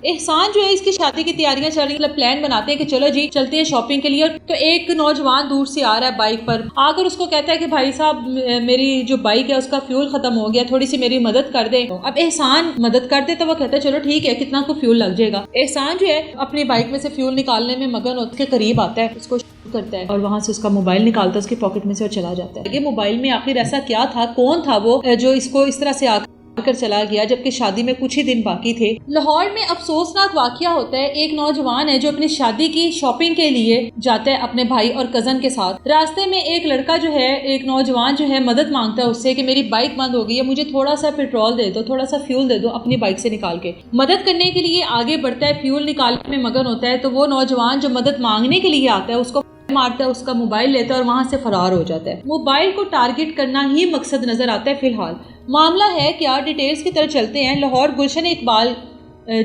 احسان جو ہے اس کی شادی کی تیاریاں چل رہی ہیں، مطلب پلان بناتے ہیں کہ چلو جی چلتے ہیں شاپنگ کے لیے، تو ایک نوجوان دور سے آ رہا ہے بائک پر، آ کر اس کو کہتا ہے کہ بھائی صاحب میری جو بائک ہے اس کا فیول ختم ہو گیا، تھوڑی سی میری مدد کر دیں۔ اب احسان مدد کر دے تو وہ کہتا ہے چلو ٹھیک ہے، کتنا کو فیول لگ جائے گا۔ احسان جو ہے اپنی بائک میں سے فیول نکالنے میں مگن ہوتا ہے، کے قریب آتا ہے، اس کو کرتا ہے اور وہاں سے اس کا موبائل نکالتا ہے اس کی پاکٹ میں سے اور چلا جاتا ہے۔ یہ موبائل میں آخر ایسا کیا تھا، کون تھا وہ جو اس کو اس طرح سے آ کر چلا گیا جبکہ شادی میں کچھ ہی دن باقی تھے۔ لاہور میں افسوسناک واقعہ ہوتا ہے، ایک نوجوان ہے جو اپنی شادی کی شاپنگ کے لیے جاتا ہے اپنے بھائی اور کزن کے ساتھ۔ راستے میں ایک لڑکا جو ہے، ایک نوجوان جو ہے مدد مانگتا ہے اس سے کہ میری بائک بند ہو گئی ہے، مجھے تھوڑا سا پیٹرول دے دو، تھوڑا سا فیول دے دو اپنی بائک سے نکال کے۔ مدد کرنے کے لیے آگے بڑھتا ہے، فیول نکالنے میں مگن ہوتا ہے، تو وہ نوجوان جو مدد مانگنے کے لیے آتا ہے اس کو مارتا ہے، اس کا موبائل لیتا ہے اور وہاں سے فرار ہو جاتا ہے۔ موبائل کو ٹارگٹ کرنا ہی مقصد نظر آتا ہے۔ فی الحال معاملہ ہے کیا، ڈیٹیلز کی طرف چلتے ہیں۔ لاہور گلشن اقبال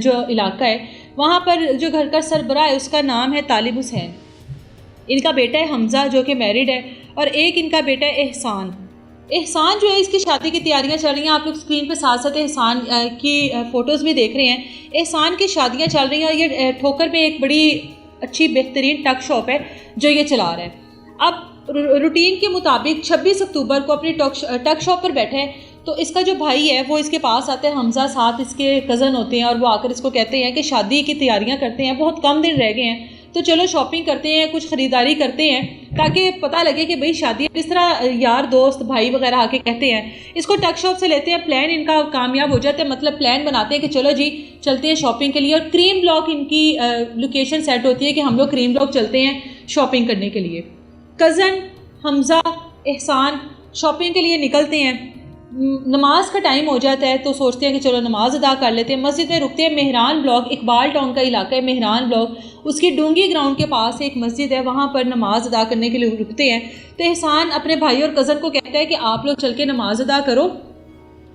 جو علاقہ ہے وہاں پر جو گھر کا سربراہ ہے اس کا نام ہے طالب حسین، ان کا بیٹا ہے حمزہ جو کہ میرڈ ہے، اور ایک ان کا بیٹا ہے احسان۔ احسان جو ہے اس کی شادی کی تیاریاں چل رہی ہیں، آپ لوگ اسکرین پہ ساتھ ساتھ احسان کی فوٹوز بھی دیکھ رہے ہیں۔ احسان کی شادیاں چل رہی ہیں اور یہ ٹھوکر میں ایک بڑی اچھی بہترین ٹک شاپ ہے جو یہ چلا رہا ہے۔ اب روٹین کے مطابق 26 اکتوبر کو اپنی ٹک شاپ پر بیٹھے ہیں، تو اس کا جو بھائی ہے وہ اس کے پاس آتا ہے، حمزہ ساتھ اس کے کزن ہوتے ہیں، اور وہ آ کر اس کو کہتے ہیں کہ شادی کی تیاریاں کرتے ہیں، بہت کم دن رہ گئے ہیں، تو چلو شاپنگ کرتے ہیں، کچھ خریداری کرتے ہیں تاکہ پتہ لگے کہ بھئی شادی اس طرح یار دوست بھائی وغیرہ آ کے کہتے ہیں۔ اس کو ٹک شاپ سے لیتے ہیں، پلان ان کا کامیاب ہو جاتا ہے، مطلب پلان بناتے ہیں کہ چلو جی چلتے ہیں شاپنگ کے لیے، اور کریم بلاک ان کی لوکیشن سیٹ ہوتی ہے کہ ہم لوگ کریم بلاک چلتے ہیں شاپنگ کرنے کے لیے۔ کزن حمزہ احسان شاپنگ کے لیے نکلتے ہیں، نماز کا ٹائم ہو جاتا ہے تو سوچتے ہیں کہ چلو نماز ادا کر لیتے ہیں، مسجد میں رکتے ہیں۔ مہران بلاک اقبال ٹاؤن کا علاقہ ہے، مہران بلاک، اس کی ڈونگی گراؤنڈ کے پاس ایک مسجد ہے، وہاں پر نماز ادا کرنے کے لیے رکتے ہیں۔ تو احسان اپنے بھائی اور کزن کو کہتا ہے کہ آپ لوگ چل کے نماز ادا کرو،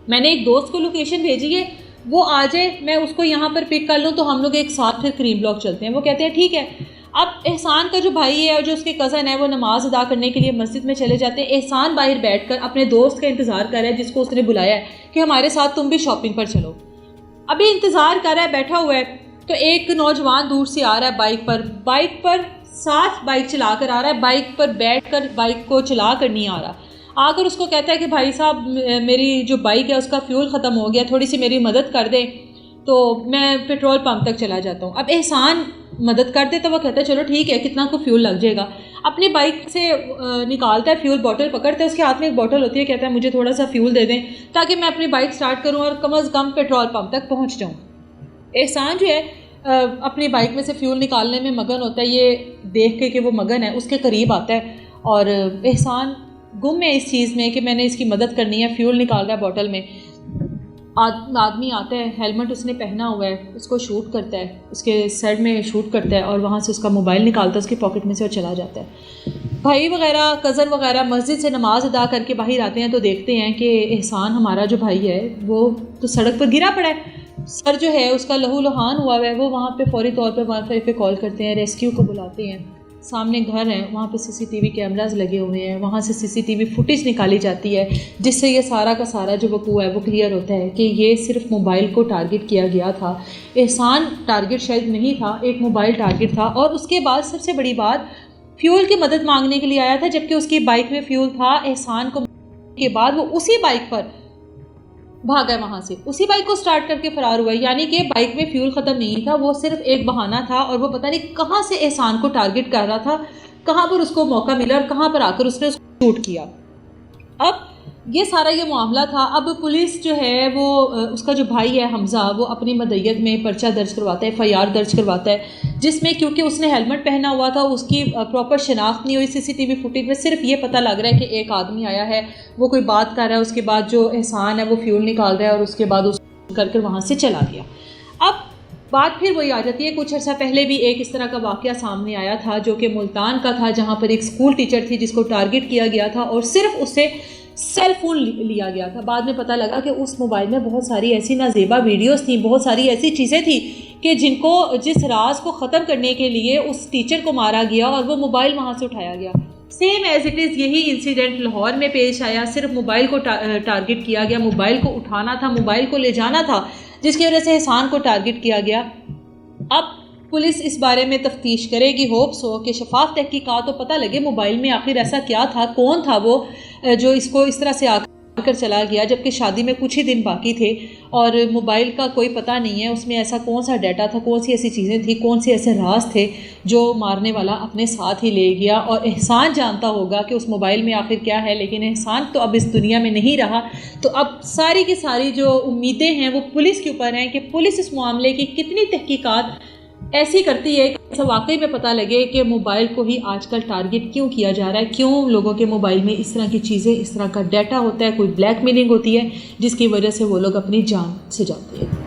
میں نے ایک دوست کو لوکیشن بھیجی ہے، وہ آ جائے، میں اس کو یہاں پر پک کر لوں تو ہم لوگ ایک ساتھ پھر کریم بلاک چلتے ہیں۔ وہ کہتے ہیں ٹھیک ہے۔ اب احسان کا جو بھائی ہے اور جو اس کے کزن ہے وہ نماز ادا کرنے کے لیے مسجد میں چلے جاتے ہیں۔ احسان باہر بیٹھ کر اپنے دوست کا انتظار کر رہا ہے جس کو اس نے بلایا ہے کہ ہمارے ساتھ تم بھی شاپنگ پر چلو۔ ابھی انتظار کر رہا ہے، بیٹھا ہوا ہے، تو ایک نوجوان دور سے آ رہا ہے بائک پر ساتھ بائک چلا کر آ رہا ہے، بائک پر بیٹھ کر بائک کو چلا کر نہیں آ رہا، آ کر اس کو کہتا ہے کہ بھائی صاحب میری جو بائک ہے اس کا فیول ختم ہو گیا، تھوڑی سی میری مدد کر دیں تو میں پیٹرول پمپ تک چلا جاتا ہوں۔ اب احسان مدد کر دے تو وہ کہتا ہے چلو ٹھیک ہے، کتنا کو فیول لگ جائے گا۔ اپنی بائک سے نکالتا ہے فیول بوٹل، پکڑتا ہے، اس کے ہاتھ میں ایک بوٹل ہوتی ہے، کہتا ہے مجھے تھوڑا سا فیول دے دیں تاکہ میں اپنی بائک سٹارٹ کروں اور کم از کم پیٹرول پمپ تک پہنچ جاؤں۔ احسان جو ہے اپنی بائک میں سے فیول نکالنے میں مگن ہوتا ہے، یہ دیکھ کے کہ وہ مگن ہے اس کے قریب آتا ہے، اور احسان گم ہے اس چیز میں کہ میں نے اس کی مدد کرنی ہے، فیول نکال رہا ہے بوٹل میں۔ آدمی آتا ہے، ہیلمٹ اس نے پہنا ہوا ہے، اس کو شوٹ کرتا ہے، اس کے سر میں شوٹ کرتا ہے اور وہاں سے اس کا موبائل نکالتا ہے اس کی پاکٹ میں سے اور چلا جاتا ہے۔ بھائی وغیرہ کزن وغیرہ مسجد سے نماز ادا کر کے باہر آتے ہیں تو دیکھتے ہیں کہ احسان ہمارا جو بھائی ہے وہ تو سڑک پر گرا پڑا ہے، سر جو ہے اس کا لہو لہان ہوا ہوا ہے۔ وہ وہاں پہ فوری طور پہ وائی فائی پہ کال کرتے ہیں، ریسکیو کو بلاتے ہیں، سامنے گھر ہیں، وہاں پہ سی سی ٹی وی کیمراز لگے ہوئے ہیں، وہاں سے سی سی ٹی وی فوٹیج نکالی جاتی ہے جس سے یہ سارا کا سارا جو وقوع ہے وہ کلیئر ہوتا ہے کہ یہ صرف موبائل کو ٹارگٹ کیا گیا تھا۔ احسان ٹارگٹ شاید نہیں تھا، ایک موبائل ٹارگٹ تھا، اور اس کے بعد سب سے بڑی بات فیول کی مدد مانگنے کے لیے آیا تھا جبکہ اس کی بائک میں فیول تھا۔ احسان کو کے بعد وہ اسی بائک پر بھاگا وہاں سے، اسی بائک کو سٹارٹ کر کے فرار ہوا، یعنی کہ بائک میں فیول ختم نہیں تھا، وہ صرف ایک بہانہ تھا، اور وہ پتہ نہیں کہاں سے احسان کو ٹارگٹ کر رہا تھا، کہاں پر اس کو موقع ملا اور کہاں پر آ کر اس نے اس کو شوٹ کیا۔ اب یہ سارا یہ معاملہ تھا۔ اب پولیس جو ہے وہ اس کا جو بھائی ہے حمزہ وہ اپنی مدعیت میں پرچہ درج کرواتا ہے، FIR درج کرواتا ہے، جس میں کیونکہ اس نے ہیلمٹ پہنا ہوا تھا اس کی پراپر شناخت نہیں ہوئی، سی سی ٹی وی فوٹیج میں صرف یہ پتہ لگ رہا ہے کہ ایک آدمی آیا ہے، وہ کوئی بات کر رہا ہے، اس کے بعد جو احسان ہے وہ فیول نکال رہا ہے اور اس کے بعد اس کر کر وہاں سے چلا گیا۔ اب بات پھر وہی آ جاتی ہے، کچھ عرصہ پہلے بھی ایک اس طرح کا واقعہ سامنے آیا تھا جو کہ ملتان کا تھا، جہاں پر ایک اسکول ٹیچر تھی جس کو ٹارگٹ کیا گیا تھا اور صرف اس سے سیل فون لیا گیا تھا۔ بعد میں پتہ لگا کہ اس موبائل میں بہت ساری ایسی نازیبا ویڈیوز تھیں، بہت ساری ایسی چیزیں تھیں کہ جس راز کو ختم کرنے کے لیے اس ٹیچر کو مارا گیا اور وہ موبائل وہاں سے اٹھایا گیا۔ سیم ایز اٹ از یہی انسیڈنٹ لاہور میں پیش آیا، صرف موبائل کو ٹارگٹ کیا گیا، موبائل کو اٹھانا تھا، موبائل کو لے جانا تھا، جس کی وجہ سے احسان کو ٹارگٹ کیا گیا۔ اب پولیس اس بارے میں تفتیش کرے گی، ہوپس ہو کہ شفاف تحقیقات تو پتہ لگے موبائل میں آخر ایسا کیا تھا، کون تھا وہ جو اس کو اس طرح سے آ کر چلا گیا، جبکہ شادی میں کچھ ہی دن باقی تھے اور موبائل کا کوئی پتہ نہیں ہے اس میں ایسا کون سا ڈیٹا تھا، کون سی ایسی چیزیں تھیں، کون سے ایسے راز تھے جو مارنے والا اپنے ساتھ ہی لے گیا۔ اور احسان جانتا ہوگا کہ اس موبائل میں آخر کیا ہے، لیکن احسان تو اب اس دنیا میں نہیں رہا۔ تو اب ساری کی ساری جو امیدیں ہیں وہ پولیس کے اوپر ہیں کہ پولیس اس معاملے کی کتنی تحقیقات ایسی کرتی ہے کہ ایسا واقعی میں پتہ لگے کہ موبائل کو ہی آج کل ٹارگٹ کیوں کیا جا رہا ہے، کیوں لوگوں کے موبائل میں اس طرح کی چیزیں، اس طرح کا ڈیٹا ہوتا ہے، کوئی بلیک میلنگ ہوتی ہے جس کی وجہ سے وہ لوگ اپنی جان سے جاتے ہیں۔